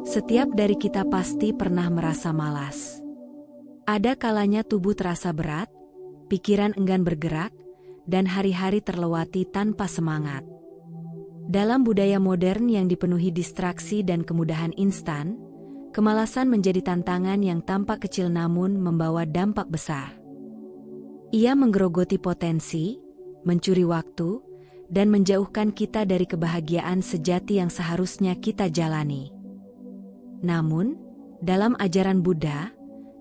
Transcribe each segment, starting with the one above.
Setiap dari kita pasti pernah merasa malas. Ada kalanya tubuh terasa berat, pikiran enggan bergerak, dan hari-hari terlewati tanpa semangat. Dalam budaya modern yang dipenuhi distraksi dan kemudahan instan, kemalasan menjadi tantangan yang tampak kecil namun membawa dampak besar. Ia menggerogoti potensi, mencuri waktu, dan menjauhkan kita dari kebahagiaan sejati yang seharusnya kita jalani. Namun, dalam ajaran Buddha,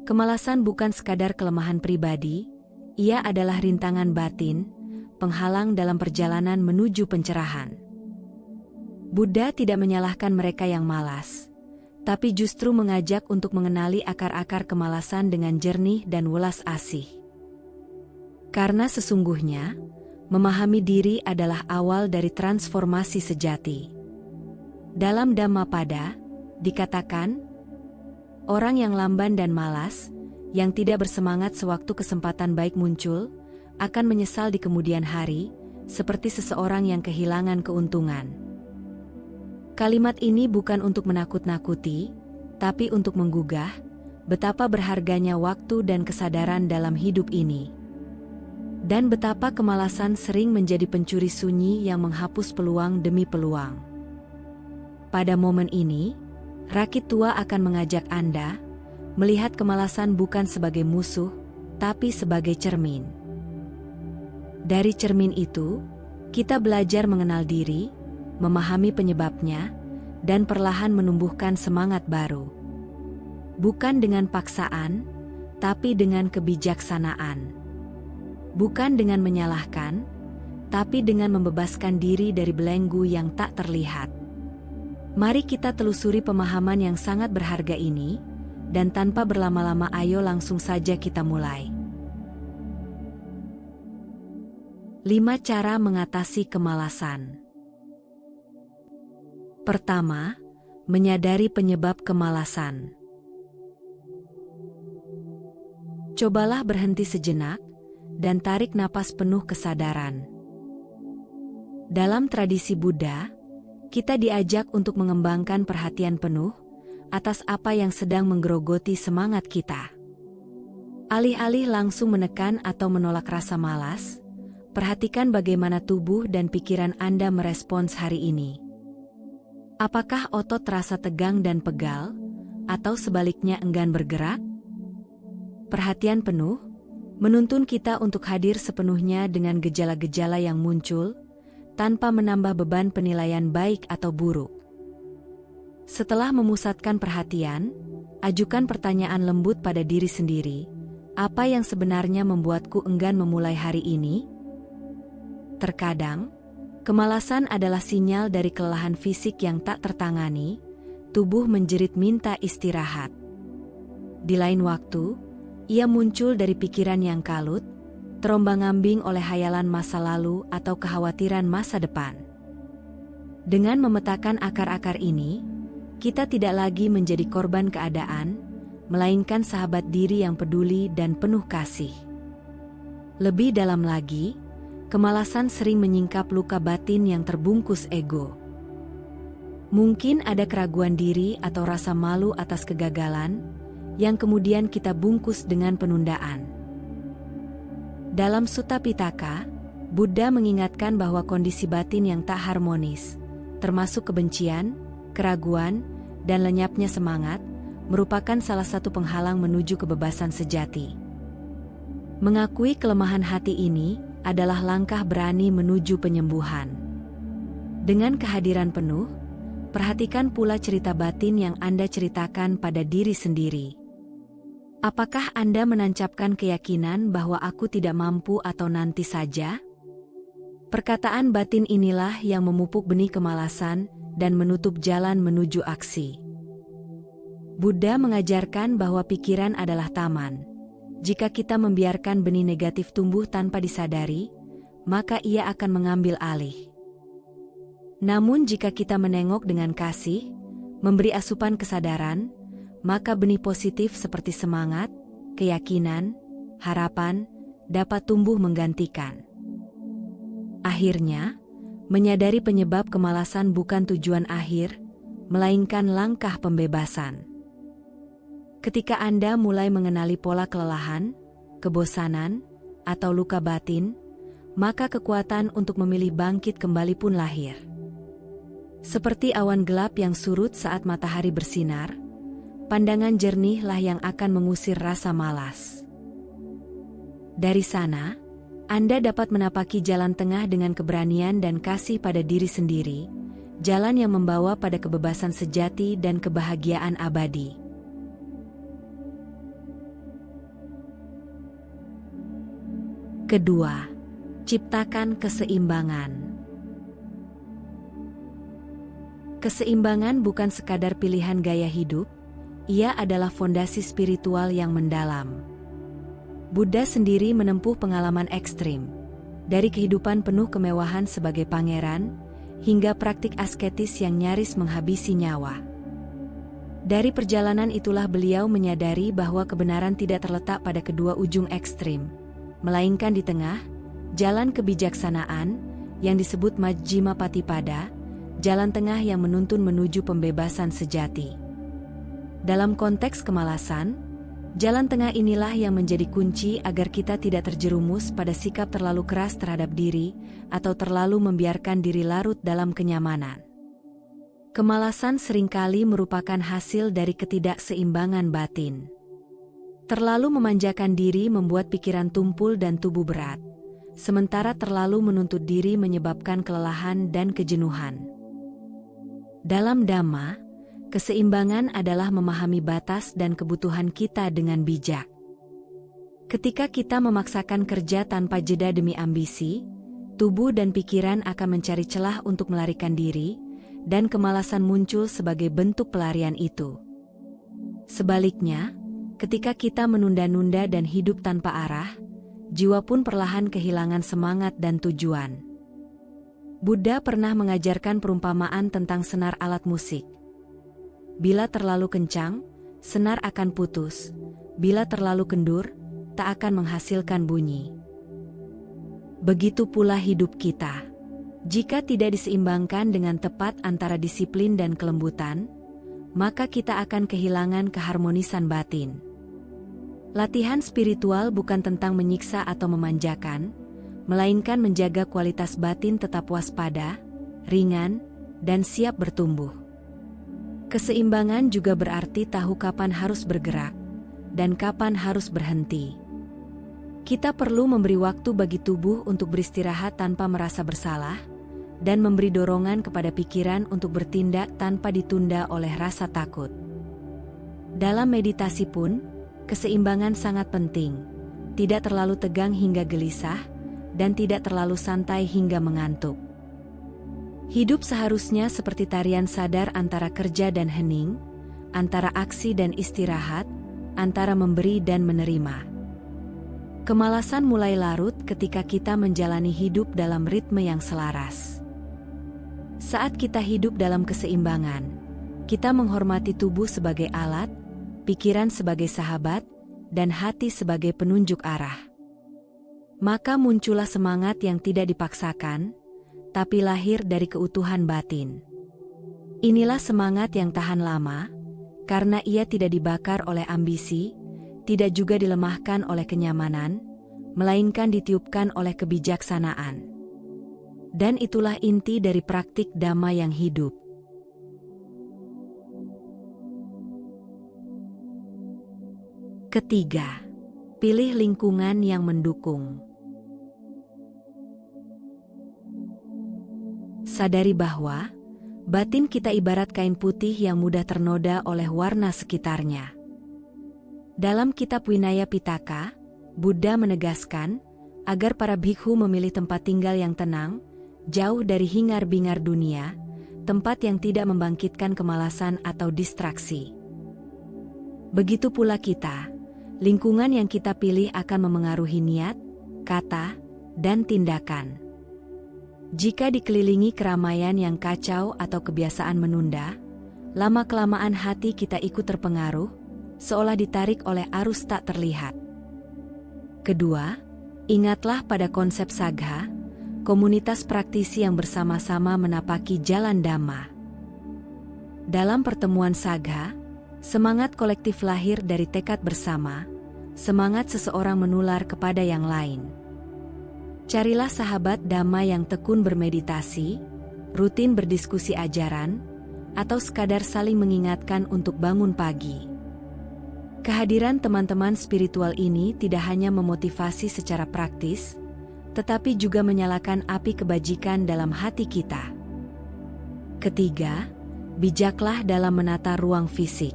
kemalasan bukan sekadar kelemahan pribadi, ia adalah rintangan batin, penghalang dalam perjalanan menuju pencerahan. Buddha tidak menyalahkan mereka yang malas, tapi justru mengajak untuk mengenali akar-akar kemalasan dengan jernih dan welas asih. Karena sesungguhnya, memahami diri adalah awal dari transformasi sejati. Dalam Dhammapada, dikatakan, orang yang lamban dan malas, yang tidak bersemangat sewaktu kesempatan baik muncul, akan menyesal di kemudian hari, seperti seseorang yang kehilangan keuntungan. Kalimat ini bukan untuk menakut-nakuti, tapi untuk menggugah, betapa berharganya waktu dan kesadaran dalam hidup ini. Dan betapa kemalasan sering menjadi pencuri sunyi yang menghapus peluang demi peluang. Pada momen ini, Rakit Tua akan mengajak Anda melihat kemalasan bukan sebagai musuh, tapi sebagai cermin. Dari cermin itu, kita belajar mengenal diri, memahami penyebabnya, dan perlahan menumbuhkan semangat baru. Bukan dengan paksaan, tapi dengan kebijaksanaan. Bukan dengan menyalahkan, tapi dengan membebaskan diri dari belenggu yang tak terlihat. Mari kita telusuri pemahaman yang sangat berharga ini, dan tanpa berlama-lama ayo langsung saja kita mulai. 5 cara mengatasi kemalasan. Pertama, menyadari penyebab kemalasan. Cobalah berhenti sejenak, dan tarik napas penuh kesadaran. Dalam tradisi Buddha, kita diajak untuk mengembangkan perhatian penuh atas apa yang sedang menggerogoti semangat kita. Alih-alih langsung menekan atau menolak rasa malas, perhatikan bagaimana tubuh dan pikiran Anda merespons hari ini. Apakah otot terasa tegang dan pegal, atau sebaliknya enggan bergerak? Perhatian penuh menuntun kita untuk hadir sepenuhnya dengan gejala-gejala yang muncul, tanpa menambah beban penilaian baik atau buruk. Setelah memusatkan perhatian, ajukan pertanyaan lembut pada diri sendiri, apa yang sebenarnya membuatku enggan memulai hari ini? Terkadang, kemalasan adalah sinyal dari kelelahan fisik yang tak tertangani, tubuh menjerit minta istirahat. Di lain waktu, ia muncul dari pikiran yang kalut, terombang-ambing oleh hayalan masa lalu atau kekhawatiran masa depan. Dengan memetakan akar-akar ini, kita tidak lagi menjadi korban keadaan, melainkan sahabat diri yang peduli dan penuh kasih. Lebih dalam lagi, kemalasan sering menyingkap luka batin yang terbungkus ego. Mungkin ada keraguan diri atau rasa malu atas kegagalan, yang kemudian kita bungkus dengan penundaan. Dalam Sutta Pitaka, Buddha mengingatkan bahwa kondisi batin yang tak harmonis, termasuk kebencian, keraguan, dan lenyapnya semangat, merupakan salah satu penghalang menuju kebebasan sejati. Mengakui kelemahan hati ini adalah langkah berani menuju penyembuhan. Dengan kehadiran penuh, perhatikan pula cerita batin yang Anda ceritakan pada diri sendiri. Apakah Anda menancapkan keyakinan bahwa aku tidak mampu atau nanti saja? Perkataan batin inilah yang memupuk benih kemalasan dan menutup jalan menuju aksi. Buddha mengajarkan bahwa pikiran adalah taman. Jika kita membiarkan benih negatif tumbuh tanpa disadari, maka ia akan mengambil alih. Namun jika kita menengok dengan kasih, memberi asupan kesadaran, maka benih positif seperti semangat, keyakinan, harapan, dapat tumbuh menggantikan. Akhirnya, menyadari penyebab kemalasan bukan tujuan akhir, melainkan langkah pembebasan. Ketika Anda mulai mengenali pola kelelahan, kebosanan, atau luka batin, maka kekuatan untuk memilih bangkit kembali pun lahir. Seperti awan gelap yang surut saat matahari bersinar, pandangan jernihlah yang akan mengusir rasa malas. Dari sana, Anda dapat menapaki jalan tengah dengan keberanian dan kasih pada diri sendiri, jalan yang membawa pada kebebasan sejati dan kebahagiaan abadi. Kedua, ciptakan keseimbangan. Keseimbangan bukan sekadar pilihan gaya hidup, ia adalah fondasi spiritual yang mendalam. Buddha sendiri menempuh pengalaman ekstrim, dari kehidupan penuh kemewahan sebagai pangeran, hingga praktik asketis yang nyaris menghabisi nyawa. Dari perjalanan itulah beliau menyadari bahwa kebenaran tidak terletak pada kedua ujung ekstrim, melainkan di tengah, jalan kebijaksanaan, yang disebut Majjhima Patipada, jalan tengah yang menuntun menuju pembebasan sejati. Dalam konteks kemalasan, jalan tengah inilah yang menjadi kunci agar kita tidak terjerumus pada sikap terlalu keras terhadap diri, atau terlalu membiarkan diri larut dalam kenyamanan. Kemalasan seringkali merupakan hasil dari ketidakseimbangan batin. Terlalu memanjakan diri membuat pikiran tumpul dan tubuh berat, sementara terlalu menuntut diri menyebabkan kelelahan dan kejenuhan. Dalam Dhamma, keseimbangan adalah memahami batas dan kebutuhan kita dengan bijak. Ketika kita memaksakan kerja tanpa jeda demi ambisi, tubuh dan pikiran akan mencari celah untuk melarikan diri, dan kemalasan muncul sebagai bentuk pelarian itu. Sebaliknya, ketika kita menunda-nunda dan hidup tanpa arah, jiwa pun perlahan kehilangan semangat dan tujuan. Buddha pernah mengajarkan perumpamaan tentang senar alat musik. Bila terlalu kencang, senar akan putus. Bila terlalu kendur, tak akan menghasilkan bunyi. Begitu pula hidup kita. Jika tidak diseimbangkan dengan tepat antara disiplin dan kelembutan, maka kita akan kehilangan keharmonisan batin. Latihan spiritual bukan tentang menyiksa atau memanjakan, melainkan menjaga kualitas batin tetap waspada, ringan, dan siap bertumbuh. Keseimbangan juga berarti tahu kapan harus bergerak, dan kapan harus berhenti. Kita perlu memberi waktu bagi tubuh untuk beristirahat tanpa merasa bersalah, dan memberi dorongan kepada pikiran untuk bertindak tanpa ditunda oleh rasa takut. Dalam meditasi pun, keseimbangan sangat penting, tidak terlalu tegang hingga gelisah, dan tidak terlalu santai hingga mengantuk. Hidup seharusnya seperti tarian sadar antara kerja dan hening, antara aksi dan istirahat, antara memberi dan menerima. Kemalasan mulai larut ketika kita menjalani hidup dalam ritme yang selaras. Saat kita hidup dalam keseimbangan, kita menghormati tubuh sebagai alat, pikiran sebagai sahabat, dan hati sebagai penunjuk arah. Maka muncullah semangat yang tidak dipaksakan, tapi lahir dari keutuhan batin. Inilah semangat yang tahan lama, karena ia tidak dibakar oleh ambisi, tidak juga dilemahkan oleh kenyamanan, melainkan ditiupkan oleh kebijaksanaan. Dan itulah inti dari praktik Dhamma yang hidup. Ketiga, pilih lingkungan yang mendukung. Sadari bahwa batin kita ibarat kain putih yang mudah ternoda oleh warna sekitarnya. Dalam kitab Vinaya Pitaka, Buddha menegaskan agar para bhikkhu memilih tempat tinggal yang tenang, jauh dari hingar-bingar dunia, tempat yang tidak membangkitkan kemalasan atau distraksi. Begitu pula kita, lingkungan yang kita pilih akan memengaruhi niat, kata, dan tindakan. Jika dikelilingi keramaian yang kacau atau kebiasaan menunda, lama-kelamaan hati kita ikut terpengaruh, seolah ditarik oleh arus tak terlihat. Kedua, ingatlah pada konsep Sangha, komunitas praktisi yang bersama-sama menapaki jalan Dhamma. Dalam pertemuan Sagha, semangat kolektif lahir dari tekad bersama, semangat seseorang menular kepada yang lain. Carilah sahabat Dhamma yang tekun bermeditasi, rutin berdiskusi ajaran, atau sekadar saling mengingatkan untuk bangun pagi. Kehadiran teman-teman spiritual ini tidak hanya memotivasi secara praktis, tetapi juga menyalakan api kebajikan dalam hati kita. Ketiga, bijaklah dalam menata ruang fisik.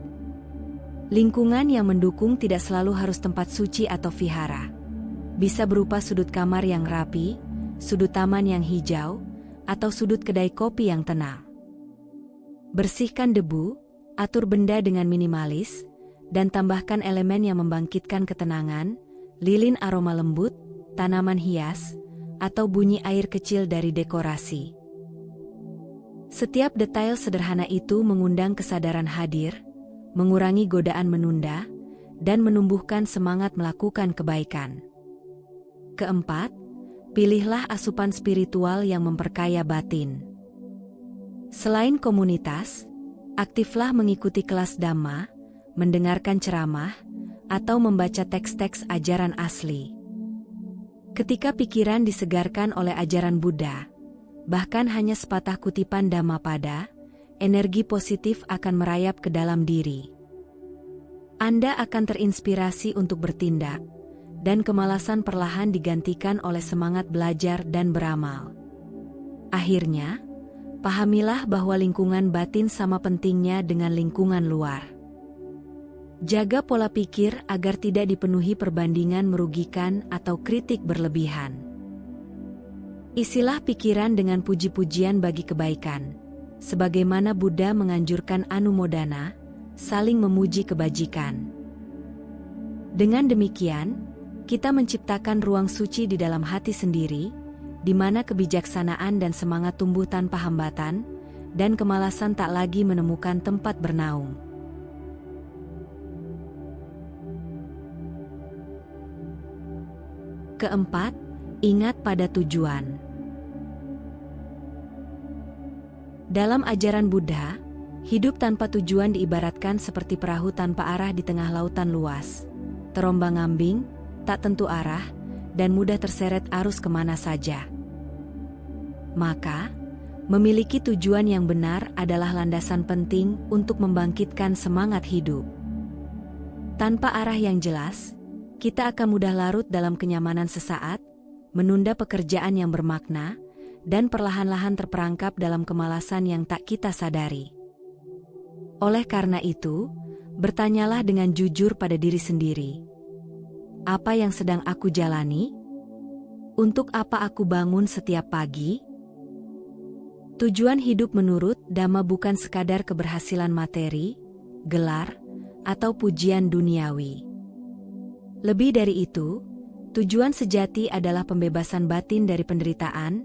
Lingkungan yang mendukung tidak selalu harus tempat suci atau vihara. Bisa berupa sudut kamar yang rapi, sudut taman yang hijau, atau sudut kedai kopi yang tenang. Bersihkan debu, atur benda dengan minimalis, dan tambahkan elemen yang membangkitkan ketenangan, lilin aroma lembut, tanaman hias, atau bunyi air kecil dari dekorasi. Setiap detail sederhana itu mengundang kesadaran hadir, mengurangi godaan menunda, dan menumbuhkan semangat melakukan kebaikan. Keempat, pilihlah asupan spiritual yang memperkaya batin. Selain komunitas, aktiflah mengikuti kelas Dhamma, mendengarkan ceramah, atau membaca teks-teks ajaran asli. Ketika pikiran disegarkan oleh ajaran Buddha, bahkan hanya sepatah kutipan Dhammapada, energi positif akan merayap ke dalam diri. Anda akan terinspirasi untuk bertindak, dan kemalasan perlahan digantikan oleh semangat belajar dan beramal. Akhirnya, pahamilah bahwa lingkungan batin sama pentingnya dengan lingkungan luar. Jaga pola pikir agar tidak dipenuhi perbandingan merugikan atau kritik berlebihan. Isilah pikiran dengan puji-pujian bagi kebaikan, sebagaimana Buddha menganjurkan anumodana, saling memuji kebajikan. Dengan demikian, kita menciptakan ruang suci di dalam hati sendiri, di mana kebijaksanaan dan semangat tumbuh tanpa hambatan, dan kemalasan tak lagi menemukan tempat bernaung. Keempat, ingat pada tujuan. Dalam ajaran Buddha, hidup tanpa tujuan diibaratkan seperti perahu tanpa arah di tengah lautan luas, terombang-ambing, tak tentu arah, dan mudah terseret arus kemana saja. Maka, memiliki tujuan yang benar adalah landasan penting untuk membangkitkan semangat hidup. Tanpa arah yang jelas, kita akan mudah larut dalam kenyamanan sesaat, menunda pekerjaan yang bermakna, dan perlahan-lahan terperangkap dalam kemalasan yang tak kita sadari. Oleh karena itu, bertanyalah dengan jujur pada diri sendiri. Apa yang sedang aku jalani? Untuk apa aku bangun setiap pagi? Tujuan hidup menurut Dhamma bukan sekadar keberhasilan materi, gelar, atau pujian duniawi. Lebih dari itu, tujuan sejati adalah pembebasan batin dari penderitaan,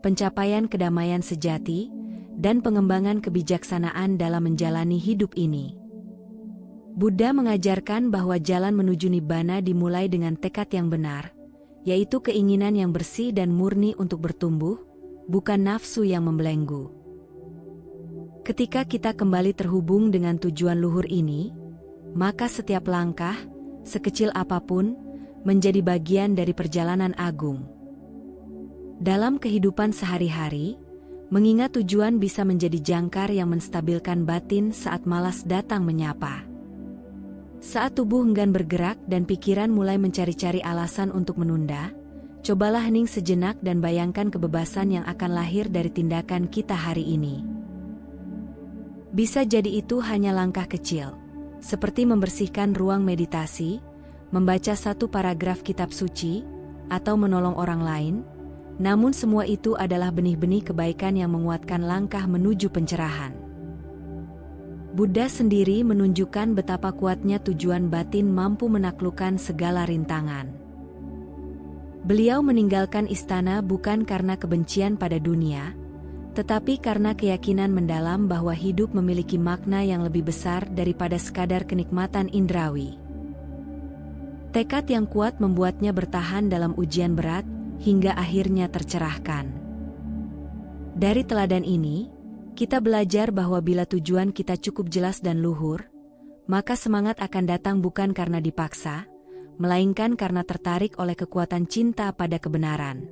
pencapaian kedamaian sejati, dan pengembangan kebijaksanaan dalam menjalani hidup ini. Buddha mengajarkan bahwa jalan menuju nibbana dimulai dengan tekad yang benar, yaitu keinginan yang bersih dan murni untuk bertumbuh, bukan nafsu yang membelenggu. Ketika kita kembali terhubung dengan tujuan luhur ini, maka setiap langkah, sekecil apapun, menjadi bagian dari perjalanan agung. Dalam kehidupan sehari-hari, mengingat tujuan bisa menjadi jangkar yang menstabilkan batin saat malas datang menyapa. Saat tubuh enggan bergerak dan pikiran mulai mencari-cari alasan untuk menunda, cobalah hening sejenak dan bayangkan kebebasan yang akan lahir dari tindakan kita hari ini. Bisa jadi itu hanya langkah kecil, seperti membersihkan ruang meditasi, membaca satu paragraf kitab suci, atau menolong orang lain, namun semua itu adalah benih-benih kebaikan yang menguatkan langkah menuju pencerahan. Buddha sendiri menunjukkan betapa kuatnya tujuan batin mampu menaklukkan segala rintangan. Beliau meninggalkan istana bukan karena kebencian pada dunia, tetapi karena keyakinan mendalam bahwa hidup memiliki makna yang lebih besar daripada sekadar kenikmatan indrawi. Tekad yang kuat membuatnya bertahan dalam ujian berat, hingga akhirnya tercerahkan. Dari teladan ini, Kita belajar bahwa bila tujuan kita cukup jelas dan luhur, maka semangat akan datang bukan karena dipaksa, melainkan karena tertarik oleh kekuatan cinta pada kebenaran.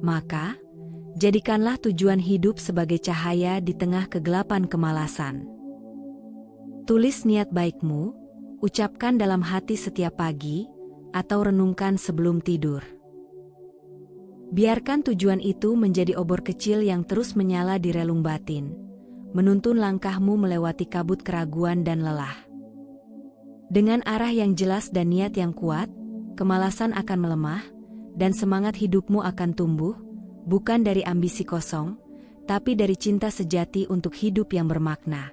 Maka, jadikanlah tujuan hidup sebagai cahaya di tengah kegelapan kemalasan. Tulis niat baikmu, ucapkan dalam hati setiap pagi, atau renungkan sebelum tidur. Biarkan tujuan itu menjadi obor kecil yang terus menyala di relung batin, menuntun langkahmu melewati kabut keraguan dan lelah. Dengan arah yang jelas dan niat yang kuat, kemalasan akan melemah, dan semangat hidupmu akan tumbuh, bukan dari ambisi kosong, tapi dari cinta sejati untuk hidup yang bermakna.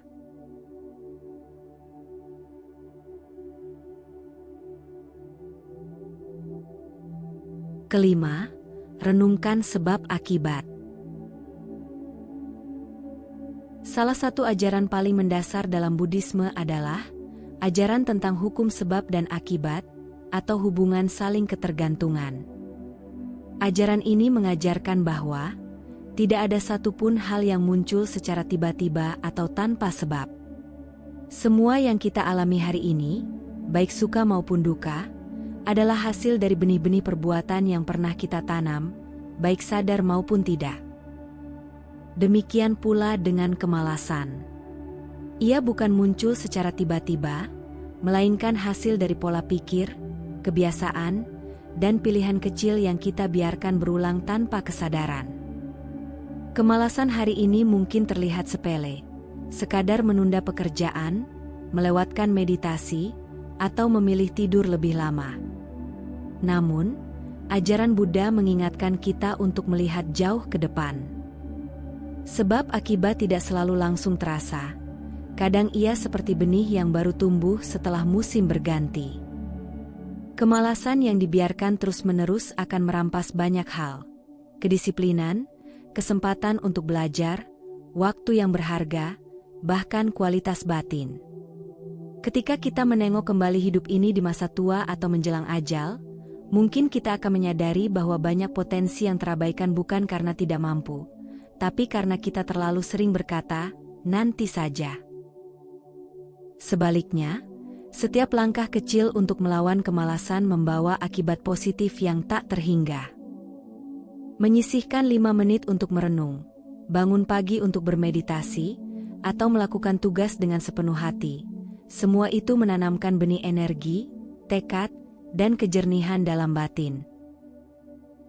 Kelima, renungkan sebab akibat. Salah satu ajaran paling mendasar dalam Buddhisme adalah ajaran tentang hukum sebab dan akibat, atau hubungan saling ketergantungan. Ajaran ini mengajarkan bahwa tidak ada satupun hal yang muncul secara tiba-tiba atau tanpa sebab. Semua yang kita alami hari ini, baik suka maupun duka, adalah hasil dari benih-benih perbuatan yang pernah kita tanam, baik sadar maupun tidak. Demikian pula dengan kemalasan. Ia bukan muncul secara tiba-tiba, melainkan hasil dari pola pikir, kebiasaan, dan pilihan kecil yang kita biarkan berulang tanpa kesadaran. Kemalasan hari ini mungkin terlihat sepele, sekadar menunda pekerjaan, melewatkan meditasi, atau memilih tidur lebih lama. Namun, ajaran Buddha mengingatkan kita untuk melihat jauh ke depan. Sebab akibat tidak selalu langsung terasa. Kadang ia seperti benih yang baru tumbuh setelah musim berganti. Kemalasan yang dibiarkan terus-menerus akan merampas banyak hal. Kedisiplinan, kesempatan untuk belajar, waktu yang berharga, bahkan kualitas batin. Ketika kita menengok kembali hidup ini di masa tua atau menjelang ajal, mungkin kita akan menyadari bahwa banyak potensi yang terabaikan bukan karena tidak mampu, tapi karena kita terlalu sering berkata, nanti saja. Sebaliknya, setiap langkah kecil untuk melawan kemalasan membawa akibat positif yang tak terhingga. Menyisihkan 5 menit untuk merenung, bangun pagi untuk bermeditasi, atau melakukan tugas dengan sepenuh hati, semua itu menanamkan benih energi, tekad, dan kejernihan dalam batin.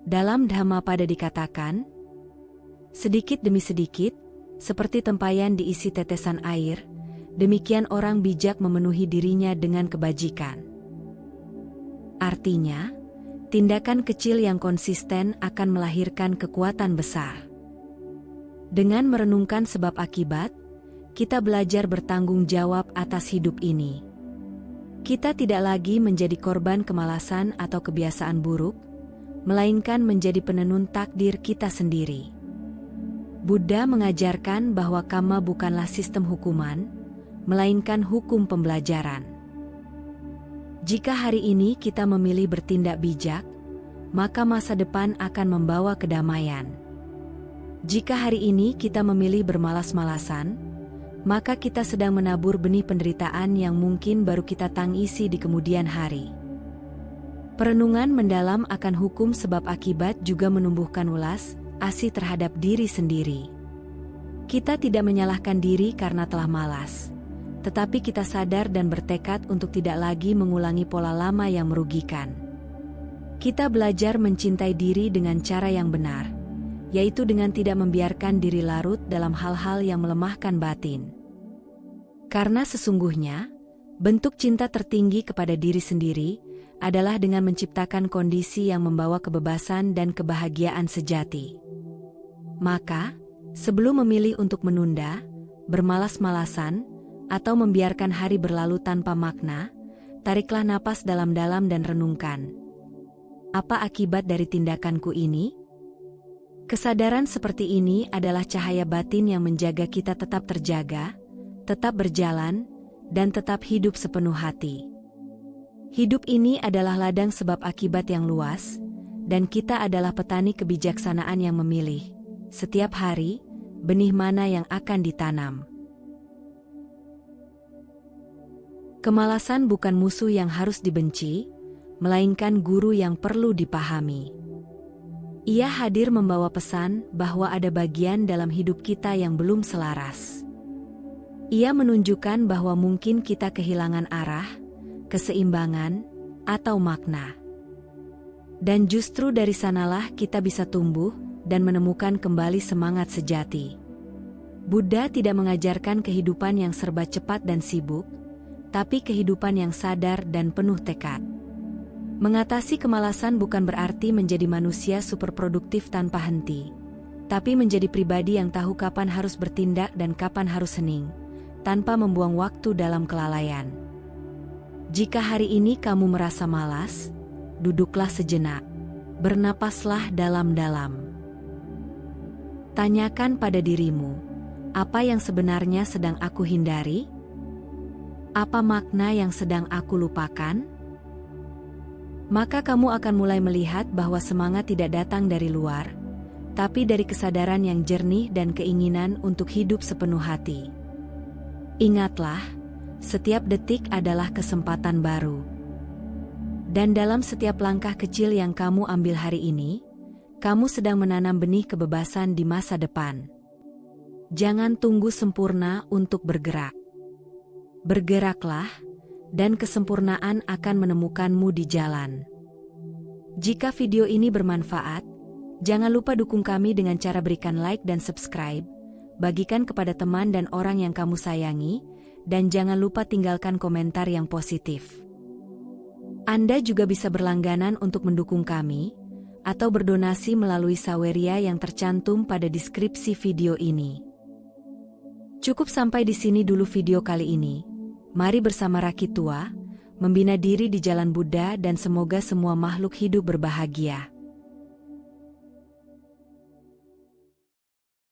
Dalam Dhammapada dikatakan, sedikit demi sedikit, seperti tempayan diisi tetesan air, demikian orang bijak memenuhi dirinya dengan kebajikan. Artinya, tindakan kecil yang konsisten akan melahirkan kekuatan besar. Dengan merenungkan sebab akibat, kita belajar bertanggung jawab atas hidup ini. Kita tidak lagi menjadi korban kemalasan atau kebiasaan buruk, melainkan menjadi penenun takdir kita sendiri. Buddha mengajarkan bahwa karma bukanlah sistem hukuman, melainkan hukum pembelajaran. Jika hari ini kita memilih bertindak bijak, maka masa depan akan membawa kedamaian. Jika hari ini kita memilih bermalas-malasan, maka kita sedang menabur benih penderitaan yang mungkin baru kita tangisi di kemudian hari. Perenungan mendalam akan hukum sebab akibat juga menumbuhkan ulas asih terhadap diri sendiri. Kita tidak menyalahkan diri karena telah malas, tetapi kita sadar dan bertekad untuk tidak lagi mengulangi pola lama yang merugikan. Kita belajar mencintai diri dengan cara yang benar, yaitu dengan tidak membiarkan diri larut dalam hal-hal yang melemahkan batin. Karena sesungguhnya, bentuk cinta tertinggi kepada diri sendiri adalah dengan menciptakan kondisi yang membawa kebebasan dan kebahagiaan sejati. Maka, sebelum memilih untuk menunda, bermalas-malasan, atau membiarkan hari berlalu tanpa makna, tariklah napas dalam-dalam dan renungkan. Apa akibat dari tindakanku ini? Kesadaran seperti ini adalah cahaya batin yang menjaga kita tetap terjaga, tetap berjalan, dan tetap hidup sepenuh hati. Hidup ini adalah ladang sebab akibat yang luas, dan kita adalah petani kebijaksanaan yang memilih, setiap hari, benih mana yang akan ditanam. Kemalasan bukan musuh yang harus dibenci, melainkan guru yang perlu dipahami. Ia hadir membawa pesan bahwa ada bagian dalam hidup kita yang belum selaras. Ia menunjukkan bahwa mungkin kita kehilangan arah, keseimbangan, atau makna. Dan justru dari sanalah kita bisa tumbuh dan menemukan kembali semangat sejati. Buddha tidak mengajarkan kehidupan yang serba cepat dan sibuk, tapi kehidupan yang sadar dan penuh tekad. Mengatasi kemalasan bukan berarti menjadi manusia superproduktif tanpa henti, tapi menjadi pribadi yang tahu kapan harus bertindak dan kapan harus hening, tanpa membuang waktu dalam kelalaian. Jika hari ini kamu merasa malas, duduklah sejenak, bernapaslah dalam-dalam. Tanyakan pada dirimu, apa yang sebenarnya sedang aku hindari? Apa makna yang sedang aku lupakan? Maka kamu akan mulai melihat bahwa semangat tidak datang dari luar, tapi dari kesadaran yang jernih dan keinginan untuk hidup sepenuh hati. Ingatlah, setiap detik adalah kesempatan baru. Dan dalam setiap langkah kecil yang kamu ambil hari ini, kamu sedang menanam benih kebebasan di masa depan. Jangan tunggu sempurna untuk bergerak. Bergeraklah, dan kesempurnaan akan menemukanmu di jalan. Jika video ini bermanfaat, jangan lupa dukung kami dengan cara berikan like dan subscribe, bagikan kepada teman dan orang yang kamu sayangi, dan jangan lupa tinggalkan komentar yang positif. Anda juga bisa berlangganan untuk mendukung kami, atau berdonasi melalui saweria yang tercantum pada deskripsi video ini. Cukup sampai di sini dulu video kali ini. Mari bersama Rakitua, membina diri di jalan Buddha dan semoga semua makhluk hidup berbahagia.